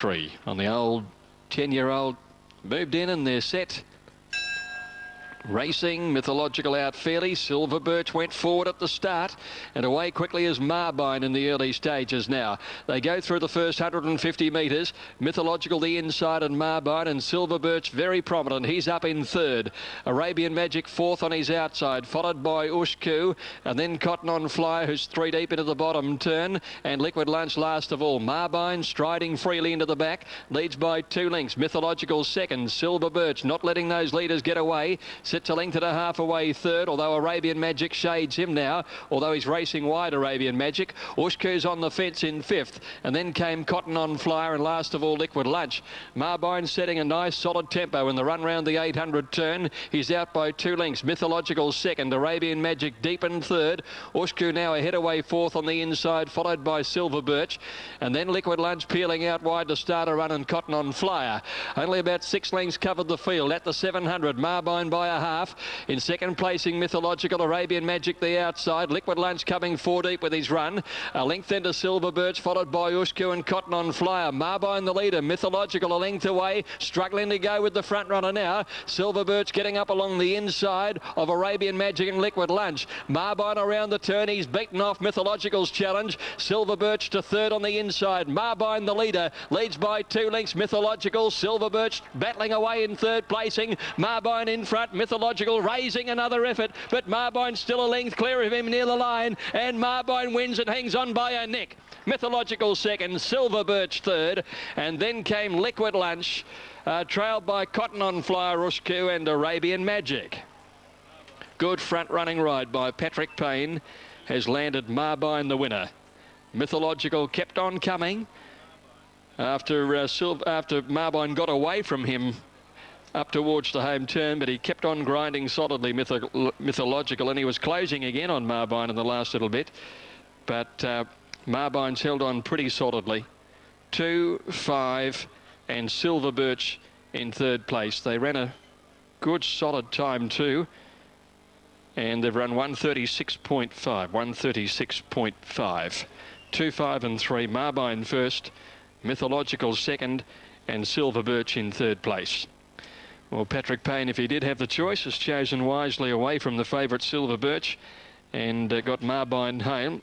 3 on the old 10-year-old. Moved in and they're set. Racing, Mythological out fairly. Silver Birch went forward at the start and away quickly as Marbine in the early stages now. They go through the first 150 metres. Mythological the inside and Marbine, and Silver Birch very prominent. He's up in third. Arabian Magic fourth on his outside, followed by Ushku, and then Cotton on Flyer, who's 3 deep into the bottom turn, and Liquid Lunch last of all. Marbine striding freely into the back, leads by 2 lengths. Mythological second. Silver Birch not letting those leaders get away. Sits a length and a half away third, although Arabian Magic shades him now, although he's racing wide, Arabian Magic. Ushku's on the fence in fifth, and then came Cotton on Flyer, and last of all Liquid Lunch. Marbine setting a nice solid tempo in the run round the 800 turn. He's out by 2 lengths. Mythological second, Arabian Magic deep in third. Ushku now ahead away fourth on the inside, followed by Silver Birch, and then Liquid Lunch peeling out wide to start a run, and Cotton on Flyer. Only about 6 lengths covered the field at the 700. Marbine by a half. In second placing Mythological, Arabian Magic the outside. Liquid Lunch coming 4 deep with his run. A length into Silver Birch, followed by Ushku and Cotton on Flyer. Marbine the leader. Mythological a length away, struggling to go with the front runner now. Silver Birch getting up along the inside of Arabian Magic and Liquid Lunch. Marbine around the turn. He's beaten off Mythological's challenge. Silver Birch to third on the inside. Marbine the leader, leads by 2 lengths. Mythological, Silver Birch battling away in third placing. Marbine in front. Mythological raising another effort, but Marbine still a length clear of him near the line, and Marbine wins and hangs on by a neck. Mythological second, Silver Birch third, and then came Liquid Lunch, trailed by Cotton on Flyer, Ushku and Arabian Magic. Good front running ride by Patrick Payne has landed Marbine the winner. Mythological kept on coming after Marbine got away from him up towards the home turn, but he kept on grinding solidly, Mythological, and he was closing again on Marbine in the last little bit, but Marbine's held on pretty solidly. 2, 5 and Silver Birch in third place. They ran a good solid time too, and they've run 136.5. 2, 5 and 3. Marbine first, Mythological second, and Silver Birch in third place. Well, Patrick Payne, if he did have the choice, has chosen wisely away from the favourite Silver Birch and got Marbine home.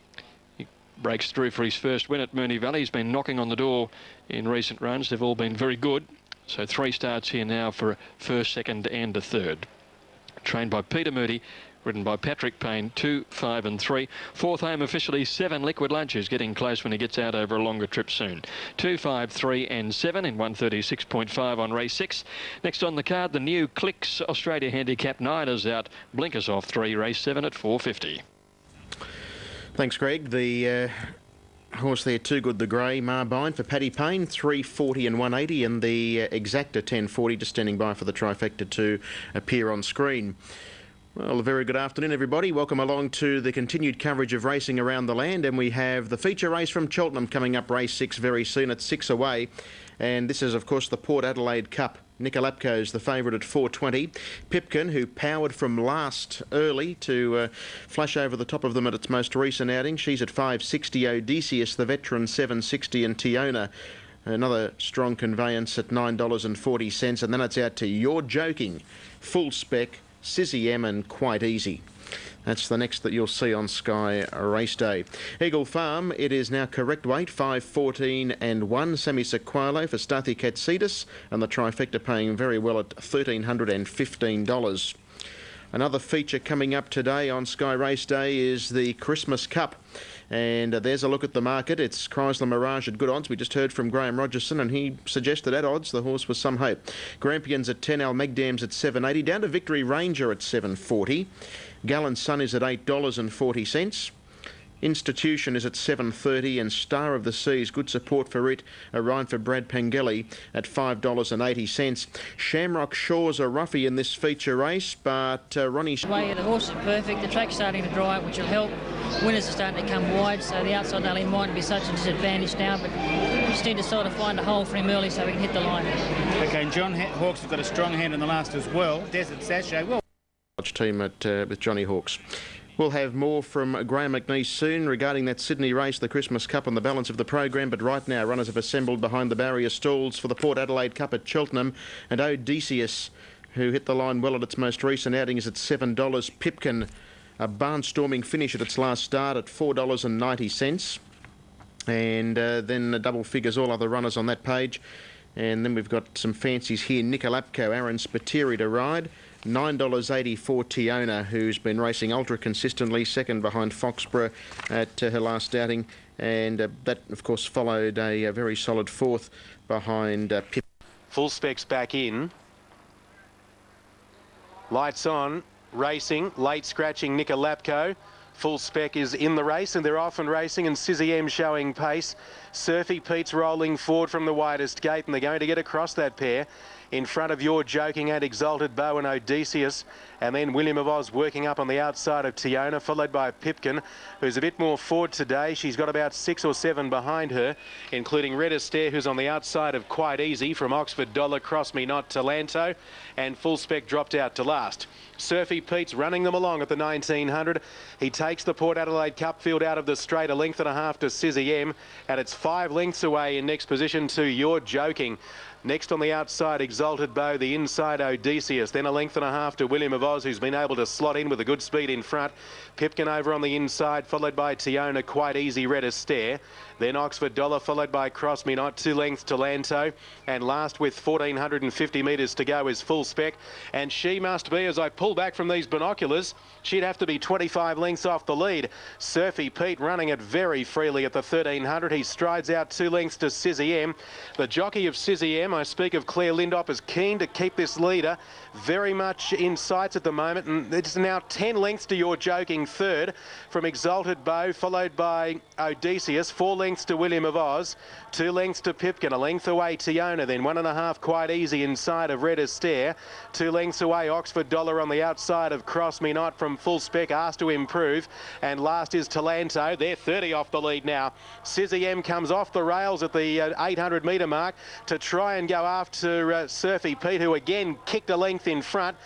He breaks through for his first win at Moonee Valley. He's been knocking on the door in recent runs. They've all been very good. So 3 starts here now for a first, second and a third. Trained by Peter Moody, ridden by Patrick Payne, 2, 5 and 3. Fourth home officially 7, Liquid Lunch, is getting close when he gets out over a longer trip soon. 2, 5, 3 and 7 in 136.5 on race 6. Next on the card, the new Clicks Australia Handicap 9 is out. Blinkers off 3, race 7 at 450. Thanks, Greg. The horse there, Too Good the Grey, Marbine for Paddy Payne, 340 and 180, and the Exacta 1040 just standing by for the trifecta to appear on screen. Well, a very good afternoon, everybody. Welcome along to the continued coverage of racing around the land, and we have the feature race from Cheltenham coming up, race 6 very soon at 6 away, and this is, of course, the Port Adelaide Cup. Nicolapco's the favourite at 420. Pipkin, who powered from last early to flash over the top of them at its most recent outing, she's at 560. Odysseus, the veteran, 760, and Tiona, another strong conveyance at $9.40, and then it's out to You're Joking, Full Spec, Sizzy M and Quite Easy. That's the next that you'll see on Sky Race Day. Eagle Farm, it is now correct weight, 5.14 and 1. Semi Sequalo for Stathi Katsidis, and the trifecta paying very well at $1,315. Another feature coming up today on Sky Race Day is the Christmas Cup. And there's a look at the market. It's Chrysler Mirage at good odds. We just heard from Graham Rogerson, and he suggested at odds the horse was some hope. Grampians at 10, Almegdams at 7.80, down to Victory Ranger at 7.40. Gallant Sun is at $8.40. Institution is at 7.30, and Star of the Seas, good support for it, a ride for Brad Pengelly at $5.80. Shamrock Shaw's a roughie in this feature race, but Ronnie... The horse is perfect, the track's starting to dry out, which will help. Winners are starting to come wide, so the outside alley mightn't be such a disadvantage now, but we just need to sort of find a hole for him early so we can hit the line. OK, and John Hawkes has got a strong hand in the last as well. Desert Sachet, well... Team at with Johnny Hawkes. We'll have more from Graham McNeice soon regarding that Sydney race, the Christmas Cup and the balance of the program. But right now, runners have assembled behind the barrier stalls for the Port Adelaide Cup at Cheltenham. And Odysseus, who hit the line well at its most recent outing, is at $7. Pipkin, a barnstorming finish at its last start at $4.90. And then double figures all other runners on that page. And then we've got some fancies here. Nicolapco, Aaron Spiteri to ride. $9.80 for Tiona, who's been racing ultra consistently, second behind Foxborough at her last outing. And that, of course, followed a very solid fourth behind Pip. Full Spec's back in. Lights on, racing, late scratching Nicolapco. Full Spec is in the race, and they're often racing, and Sizzy M showing pace. Surfy Pete's rolling forward from the widest gate, and they're going to get across that pair. In front of Your Joking and Exalted Bow and Odysseus, and then William of Oz working up on the outside of Tiona, followed by Pipkin, who's a bit more forward today. She's got about 6 or 7 behind her, including Red Astaire, who's on the outside of Quite Easy from Oxford Dollar, Cross Me Not, Talanto, and Full Spec dropped out to last. Surfy Pete's running them along at the 1900. He takes the Port Adelaide Cup field out of the straight, a length and a half to Sizzy M, and it's 5 lengths away in next position to You're Joking. Next on the outside, Exalted Bow, the inside Odysseus, then a length and a half to William of Oz, who's been able to slot in with a good speed in front. Pipkin over on the inside, followed by Tiona, Quite Easy, Red Astaire. Then Oxford Dollar, followed by Cross Me Not, 2 lengths to Lanto. And last with 1,450 metres to go is Full Spec. And she must be, as I pull back from these binoculars, she'd have to be 25 lengths off the lead. Surfy Pete running it very freely at the 1,300. He strides out 2 lengths to Sizzy M. The jockey of Sizzy M, I speak of Claire Lindop, is keen to keep this leader very much in sights at the moment. And it's now 10 lengths to Your Joking third from Exalted Bow, followed by Odysseus. 4 lengths to William of Oz, 2 lengths to Pipkin, a length away Tiona, then 1.5 Quite Easy inside of Red Astaire, 2 lengths away Oxford Dollar on the outside of Cross Me Not from Full Spec, asked to improve, and last is Talanto. They're 30 off the lead now. Sizzy M comes off the rails at the 800 metre mark to try and go after Surfy Pete, who again kicked a length in front.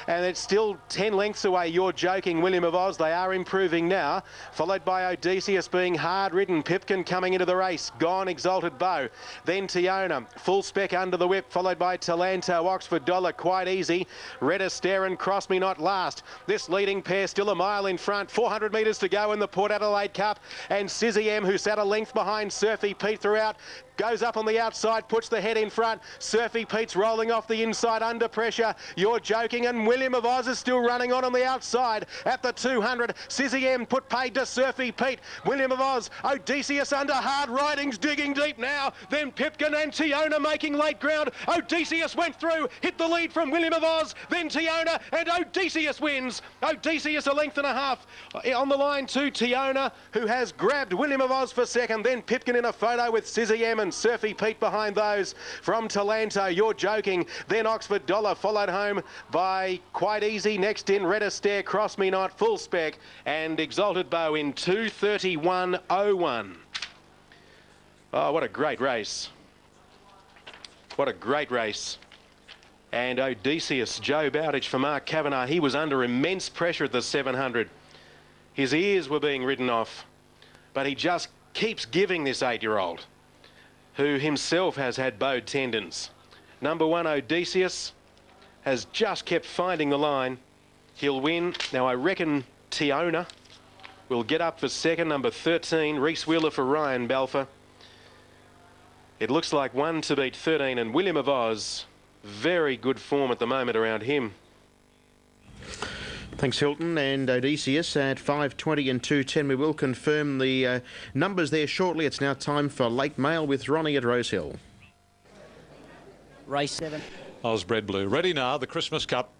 And it's still 10 lengths away. You're Joking, William of Oz. They are improving now, followed by Odysseus being hard-ridden. Pipkin coming into the race. Gone, Exalted Bow. Then Tiona. Full Spec under the whip, followed by Talanto, Oxford Dollar, Quite Easy. Red Astaire and Cross Me Not last. This leading pair still a mile in front. 400 metres to go in the Port Adelaide Cup. And Sizzy M, who sat a length behind Surfy Pete throughout, goes up on the outside, puts the head in front. Surfy Pete's rolling off the inside under pressure. You're Joking, and William of Oz is still running on the outside at the 200. Sizzy M put paid to Surfy Pete. William of Oz, Odysseus under hard ridings, digging deep now. Then Pipkin and Tiona making late ground. Odysseus went through, hit the lead from William of Oz, then Tiona, and Odysseus wins. Odysseus a length and a half on the line to Tiona, who has grabbed William of Oz for second. Then Pipkin in a photo with Sizzy M and Surfy Pete behind those from Talanto. You're Joking. Then Oxford Dollar, followed home by Quite Easy. Next in Red Astaire, Cross Me Not, Full Spec, and Exalted Bow in 2:31.01. Oh, what a great race. What a great race. And Odysseus, Joe Bowditch for Mark Kavanagh. He was under immense pressure at the 700. His ears were being ridden off, but he just keeps giving this 8-year-old, who himself has had bowed tendons. Number 1, Odysseus, has just kept finding the line. He'll win. Now, I reckon Tiona will get up for second. Number 13, Reese Wheeler for Ryan Balfour. It looks like 1 to beat 13, and William of Oz, very good form at the moment around him. Thanks, Hilton. And Odysseus at 5:20 and 2:10. We will confirm the numbers there shortly. It's now time for Late Mail with Ronnie at Rosehill. Race 7. Osbred Blue. Ready now, the Christmas Cup.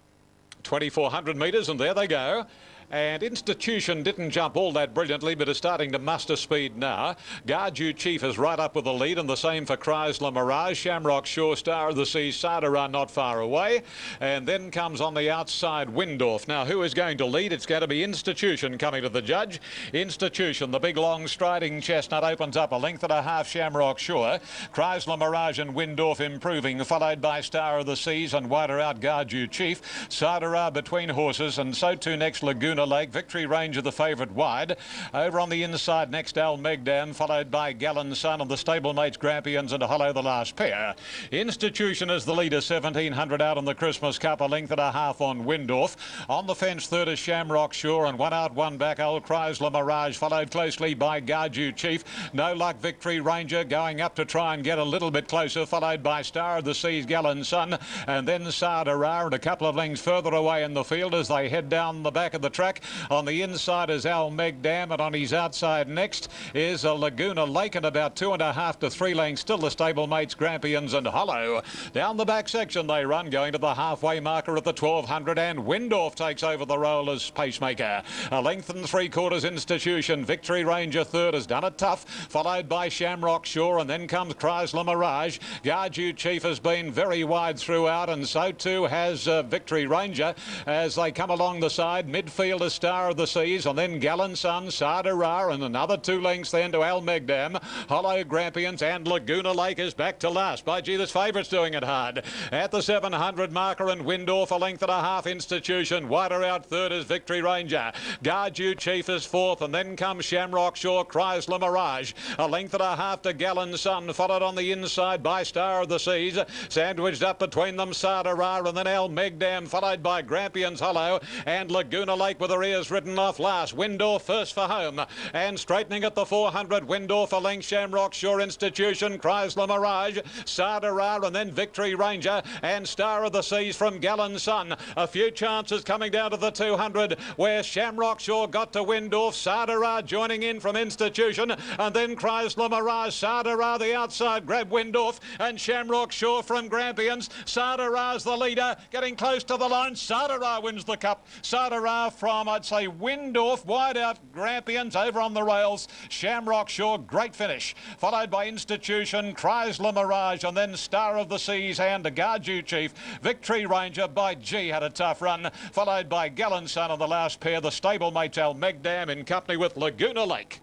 2,400 metres, and there they go. And Institution didn't jump all that brilliantly, but is starting to muster speed now. Gardew Chief is right up with the lead, and the same for Chrysler Mirage. Shamrock Shore, Star of the Sea, Sadara not far away. And then comes on the outside Windorf. Now, who is going to lead? It's going to be Institution coming to the judge. Institution, the big long striding chestnut, opens up a length and a half Shamrock Shore. Chrysler Mirage and Windorf improving, followed by Star of the Seas and wider out Gardew Chief. Sadara between horses, and so too next Laguna Laguna Lake. Victory Ranger the favourite wide. Over on the inside next Al Megdam, followed by Gallen Sun and the stablemates Grampians and Hollow the last pair. Institution is the leader, 1700 out on the Christmas Cup, a length and a half on Windorf. On the fence third is Shamrock Shore, and one out, one back, Old Chrysler Mirage, followed closely by Garju Chief. No Luck Victory Ranger going up to try and get a little bit closer, followed by Star of the Seas, Gallen Sun, and then Sadara, and a couple of lengths further away in the field as they head down the back of the track. On the inside is Al Megdam, and on his outside next is a Laguna Lake, and about 2.5 to 3 lengths still the stablemates Grampians and Hollow. Down the back section they run, going to the halfway marker at the 1200, and Windorf takes over the role as pacemaker. A length and 3/4 Institution. Victory Ranger third has done it tough, followed by Shamrock Shore, and then comes Chrysler Mirage. Garju Chief has been very wide throughout, and so too has Victory Ranger as they come along the side. Midfield is Star of the Seas, and then Gallen Sun, Sadara, and another 2 lengths then to Al Megdam. Hollow Grampians, and Laguna Lake is back to last. By gee, this favourite's doing it hard. At the 700 marker, and Windorf a length and a half Institution. Wider out third is Victory Ranger. Garju Chief is fourth, and then comes Shamrock Shore, Chrysler Mirage. A length and a half to Gallen Sun, followed on the inside by Star of the Seas. Sandwiched up between them Sadara, and then Al Megdam, followed by Grampians Hollow, and Laguna Lake with her ears written off last. Windorf first for home, and straightening at the 400, Windorf a length, Shamrock Shore, Institution, Chrysler Mirage, Sadara, and then Victory Ranger, and Star of the Seas from Gallen Sun. A few chances coming down to the 200, where Shamrock Shore got to Windorf, Sadara joining in from Institution, and then Chrysler Mirage. Sadara the outside, grab Windorf, and Shamrock Shore from Grampians. Sadara's the leader, getting close to the line. Sadara wins the cup. Sadara from, I'd say, Windorf, wide out Grampians, over on the rails. Shamrock Shore, great finish, followed by Institution, Chrysler Mirage, and then Star of the Seas and Garju Chief. Victory Ranger, by G, had a tough run, followed by Gallen Sun on the last pair, the stablemates Al Megdam in company with Laguna Lake.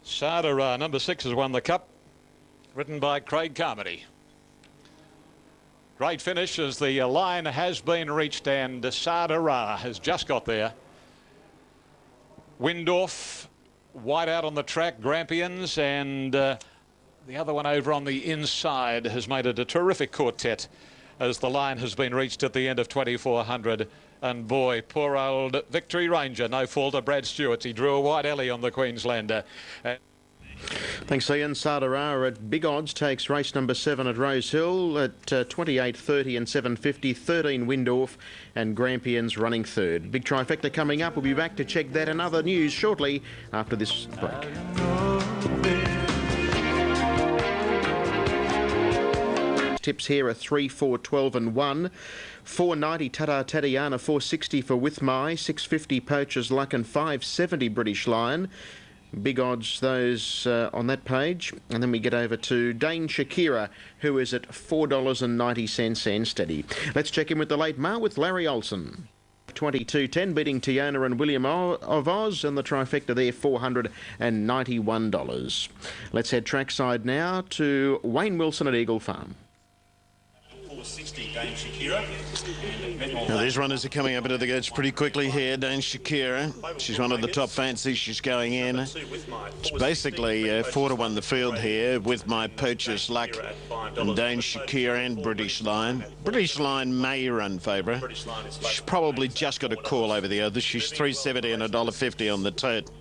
Sadara, number 6, has won the cup, written by Craig Carmody. Great finish as the line has been reached, and Sadara has just got there. Windorf wide out on the track, Grampians, and the other one over on the inside has made it a terrific quartet as the line has been reached at the end of 2400. And boy, poor old Victory Ranger, no fault of Brad Stewart's. He drew a wide alley on the Queenslander. Thanks, Ian. Sadara at big odds takes race number 7 at Rosehill at 28.30 and 7.50. 13 Windorf, and Grampians running third. Big trifecta coming up. We'll be back to check that and other news shortly after this break. Tips here are 3, 4, 12 and 1. 490 Tata Tatiana, 460 for With My, 650 Poacher's Luck, and 570 British Lion. Big odds those on that page. And then we get over to Dane Shakira, who is at $4.90 and steady. Let's check in with the late Mar with Larry Olsen. 22.10 beating Tiona and William of Oz, and the trifecta there $491. Let's head trackside now to Wayne Wilson at Eagle Farm. 460 Dane Shakira. Now these runners are coming up into the gates pretty quickly here. Dane Shakira, she's one of the top fancies. She's going in. It's basically 4 to 1 the field here, With My, Poacher's Luck, and Dane Shakira and British Lion. British Lion may run favourite. She's probably just got a call over the others. She's $3.70 and $1.50 on the tote.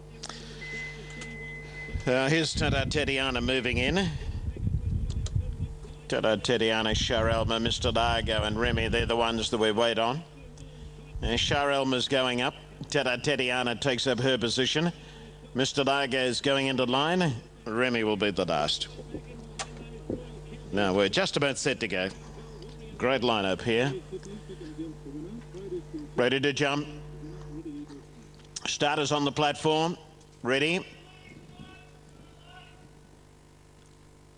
Here's Tata Tatiana moving in. Tata Tatiana, Charelma, Mr. Largo and Remy, they're the ones that we wait on. Charelma's going up. Tata Tatiana takes up her position. Mr. Largo is going into line. Remy will be the last. Now we're just about set to go. Great lineup here. Ready to jump. Starters on the platform. Ready.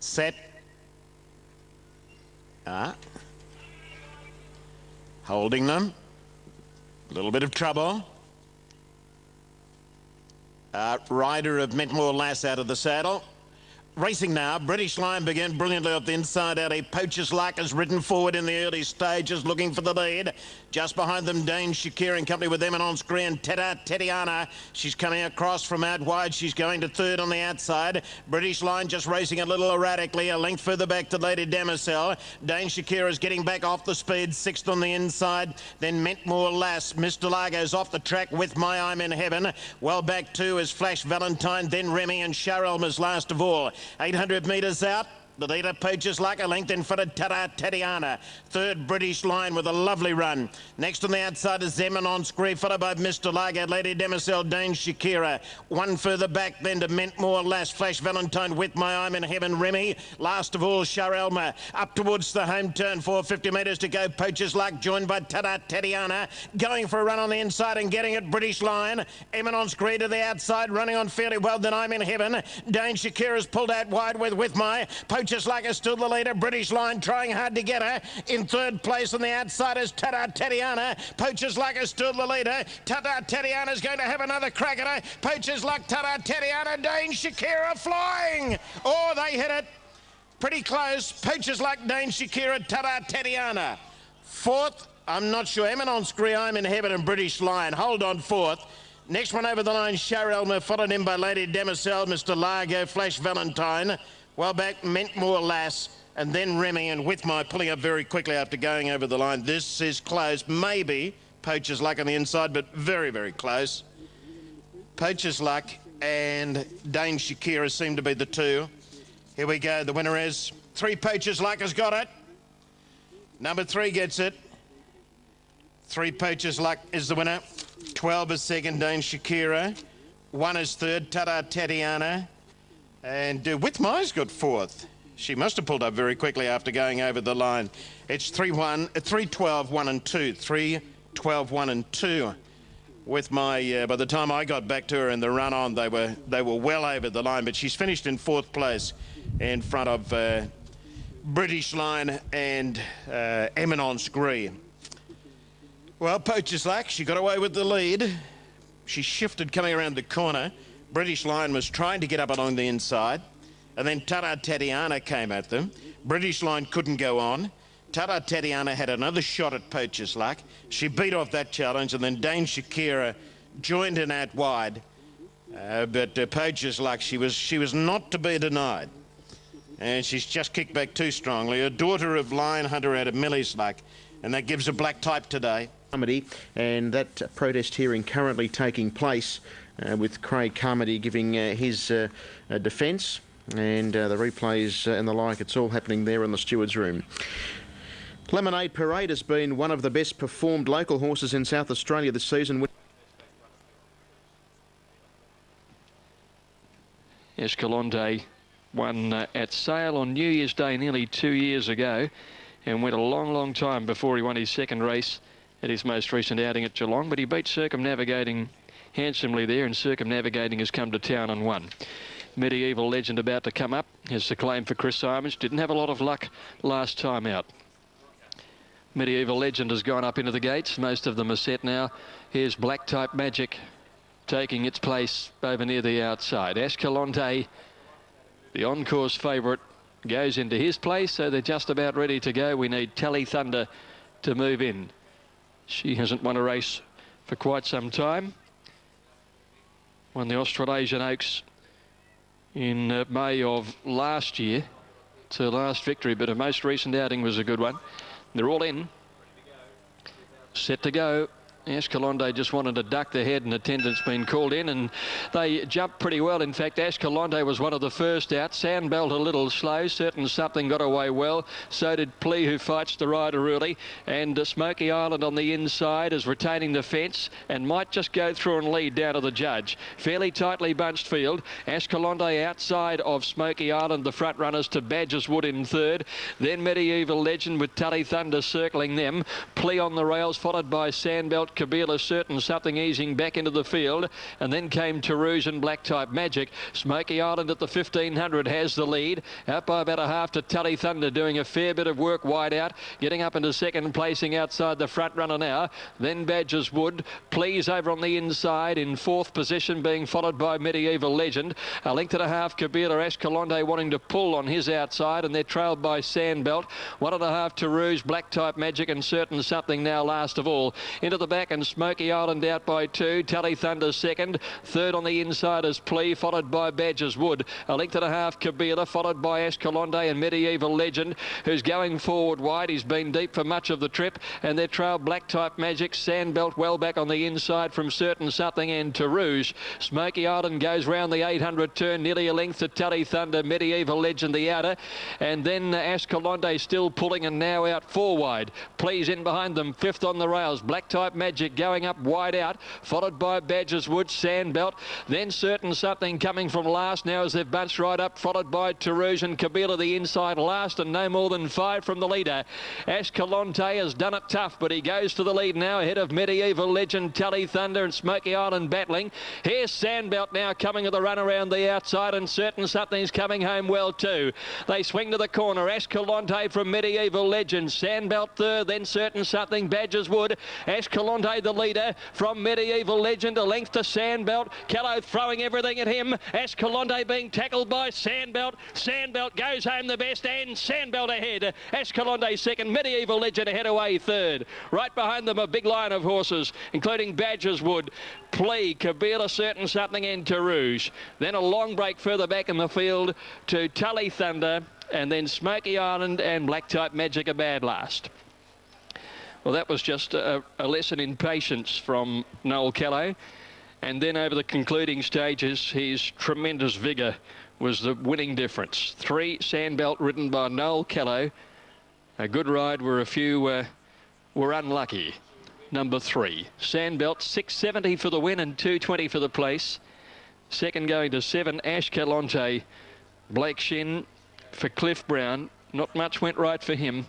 Set. Holding them. A little bit of trouble. Rider of Metmore Lass out of the saddle. Racing now, British Lion began brilliantly off the inside out. Poacher's Luck has ridden forward in the early stages, looking for the lead. Just behind them, Dane Shakira in company with Emin on screen. Tatiana, she's coming across from out wide. She's going to third on the outside. British Lion just racing a little erratically. A length further back to Lady Demoiselle. Dane Shakira is getting back off the speed, sixth on the inside. Then Mentmore Lass. Mr. Largo's off the track with My I'm in Heaven. Well back too is Flash Valentine, then Remy and Charelma's last of all. 800 metres out. The leader, Poacher's Luck, a length in front of Tatiana. Third, British Line with a lovely run. Next on the outside is Zeman on screen, followed by Mr. Largo, Lady Demoiselle, Dane Shakira. One further back then to Mentmore Lass, Flash Valentine with My I'm in Heaven, Remy. Last of all, Charelma. Up towards the home turn, 450 metres to go. Poacher's Luck joined by Tatiana. Going for a run on the inside and getting it, British Line. Emin on screen to the outside, running on fairly well, then I'm in Heaven. Dane Shakira's pulled out wide with My. Poacher's Luck is still the leader. British Line trying hard to get her. In third place on the outside is Tatiana. Poacher's Luck is still the leader. Tatiana is going to have another crack at her. Poacher's Luck, Tatiana, Dane Shakira flying. Oh, they hit it. Pretty close. Poacher's Luck, Dane Shakira, Tatiana. Fourth, I'm not sure. Emin on screen, I'm in Heaven and British Line. Hold on fourth. Next one over the line, Charelma, followed in by Lady Demoiselle, Mr. Largo, Flash Valentine. Well back, Mentmore Lass, and then Remy, and with My pulling up very quickly after going over the line. This is close. Maybe Poacher's Luck on the inside, but very, very close. Poacher's Luck and Dane Shakira seem to be the two. Here we go. The winner is 3. Poacher's Luck has got it. Number 3 gets it. 3. Poacher's Luck is the winner. 12 is second, Dane Shakira. 1 is third, Tatiana. And With My's got fourth. She must have pulled up very quickly after going over the line. It's 3-1, 3-12, 1 and 2. 3-12, 1 and 2. With My, by the time I got back to her in the run on, they were well over the line, but she's finished in 4th place in front of British Line and Emin on screen. Well, Poacher's Luck, she got away with the lead. She shifted coming around the corner. British Line was trying to get up along the inside, and then Tatiana came at them. British Line couldn't go on. Tatiana had another shot at Poacher's Luck. She beat off that challenge, and then Dane Shakira joined in out wide. But Poacher's Luck, she was not to be denied. And she's just kicked back too strongly. A daughter of Lion Hunter out of Millie's Luck, and that gives a black type today. And that protest hearing currently taking place with Craig Carmody giving his defence, and the replays and the like. It's all happening there in the steward's room. Lemonade Parade has been one of the best performed local horses in South Australia this season. Escalante won at Sale on New Year's Day nearly 2 years ago, and went a long, long time before he won his second race at his most recent outing at Geelong. But he beat Circumnavigating handsomely there, and Circumnavigating has come to town and won. Medieval Legend about to come up has the claim for Chris Simons. Didn't have a lot of luck last time out. Medieval Legend has gone up into the gates. Most of them are set now. Here's Black Type Magic taking its place over near the outside. Escalante, the on-course favourite, goes into his place, so they're just about ready to go. We need Tally Thunder to move in. She hasn't won a race for quite some time. Won the Australasian Oaks in May of last year. It's her last victory, but her most recent outing was a good one. They're all in. Set to go. Escalante just wanted to duck the head, and attendance been called in, and they jumped pretty well. In fact, Escalante was one of the first out. Sandbelt a little slow. Certain Something got away well. So did Plea, who fights the rider early. And Smoky Island on the inside is retaining the fence and might just go through and lead down to the judge. Fairly tightly bunched field. Escalante outside of Smoky Island, the front runners, to Badger's Wood in third. Then Medieval Legend with Tally Thunder circling them. Plea on the rails, followed by Sandbelt. Kabila, Certain Something easing back into the field, and then came Toulouse and Black Type Magic. Smoky Island at the 1500 has the lead, out by about a half to Tully Thunder, doing a fair bit of work wide out, getting up into second, placing outside the front runner now. Then Badger's Wood, Please over on the inside in fourth position, being followed by Medieval Legend. A length and a half Kabila, Escalante wanting to pull on his outside, and they're trailed by Sandbelt. 1.5 to Rouge, Black Type Magic and Certain Something now last of all. Into the back and Smoky Island out by 2. Tully Thunder second. Third on the inside is Plea, followed by Badger's Wood. A length and a half Kabila, followed by Escalante and Medieval Legend, who's going forward wide. He's been deep for much of the trip, and they're trailed Black Type Magic, Sandbelt well back on the inside from Certain Something and to Rouge. Smoky Island goes round the 800 turn, nearly a length to Tully Thunder, Medieval Legend the outer, and then Escalante still pulling and now out 4 wide. Please in behind them, fifth on the rails. Black Type Magic going up wide out, followed by Badger's Wood, Sandbelt, then Certain Something coming from last now as they've bunched right up, followed by Toulouse and Kabila the inside last, and no more than 5 from the leader. Escalante has done it tough, but he goes to the lead now ahead of Medieval Legend, Tully Thunder and Smoky Island battling. Here's Sandbelt now coming to the run around the outside, and Certain Something's coming home well too. They swing to the corner. Escalante from Medieval Legend, Sandbelt third, then Certain Something, Badger's Wood. Escalante the leader from Medieval Legend, a length to Sandbelt. Callow throwing everything at him. Escalante being tackled by Sandbelt. Sandbelt goes home the best, and Sandbelt ahead. Escalante second, Medieval Legend ahead away third. Right behind them a big line of horses, including Badger's Wood, Plea, Kabila, Certain Something and Toulouse. Then a long break further back in the field to Tully Thunder, and then Smoky Island and Black Type Magic a bad last. Well, that was just a lesson in patience from Noel Callow. And then over the concluding stages, his tremendous vigour was the winning difference. 3 Sandbelt ridden by Noel Callow. A good ride where a few were unlucky. Number 3, Sandbelt, 670 for the win and 220 for the place. Second going to 7, Escalante. Blake Shin for Cliff Brown. Not much went right for him.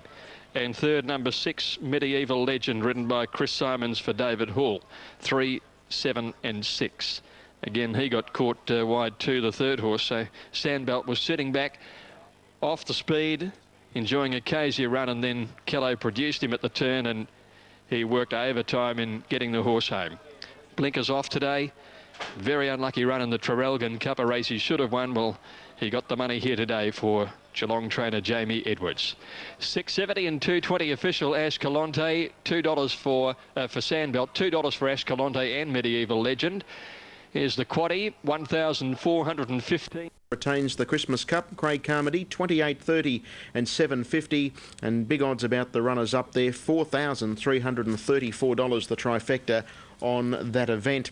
And third, number 6, Medieval Legend, ridden by Chris Simons for David Hall. 3, 7 and 6. Again, he got caught wide too, the third horse. So Sandbelt was sitting back off the speed, enjoying a crazy run, and then Callow produced him at the turn, and he worked overtime in getting the horse home. Blinkers off today. Very unlucky run in the Traralgon Cup, a race he should have won. Well, he got the money here today for Geelong trainer Jamie Edwards. 670 and 220 official Escalante, $2 for Sandbelt, $2 for Escalante and Medieval Legend. Here's the quaddie, 1,415. Retains the Christmas Cup. Craig Carmody, 28.30 and 7.50, and big odds about the runners up there, $4,334 the trifecta on that event.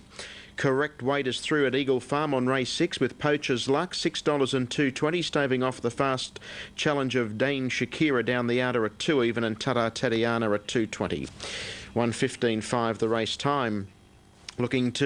Correct weight is through at Eagle Farm on race 6 with Poacher's Luck, $6 and 2.20, staving off the fast challenge of Dane Shakira down the outer at 2 even, and Tada Tatiana at 2.20. 1:15.5 the race time. Looking to